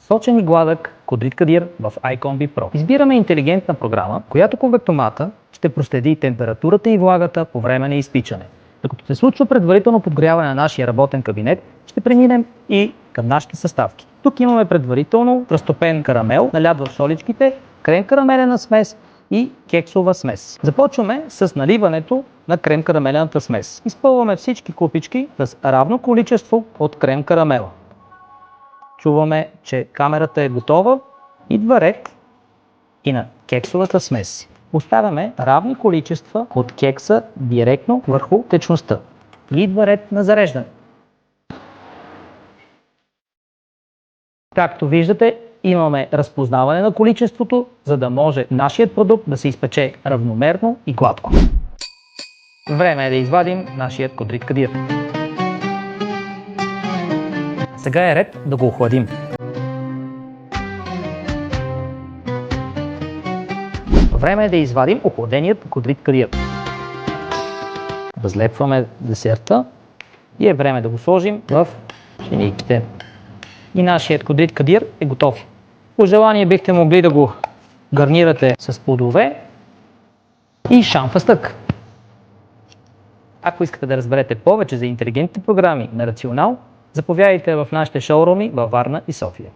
Сочен и гладък кодрит кадир в iCombi Pro. Избираме интелигентна програма, която конвектомата ще проследи температурата и влагата по време на изпичане. Докато се случва предварително подгряване на нашия работен кабинет, ще преминем и към нашите съставки. Тук имаме предварително разтопен карамел, налят в соличките, крем-карамелена смес и кексова смес. Започваме с наливането на крем-карамелената смес. Изпълваме всички купички с равно количество от крем-карамела. Чуваме, че камерата е готова. Идва ред и на кексовата смес. Оставяме равни количества от кекса директно върху течността. И идва ред на зареждане. Както виждате, имаме разпознаване на количеството, за да може нашият продукт да се изпече равномерно и гладко. Време е да извадим нашият кодрит кадир. Сега е ред да го охладим. Време е да извадим охладеният кодрит кадир. Разлепваме десерта и е време да го сложим в шинийките. И нашият кодрит кадир е готов. По желание бихте могли да го гарнирате с плодове и шамфастък. Ако искате да разберете повече за интелигентните програми на Рационал, заповядайте в нашите шоуруми във Варна и София.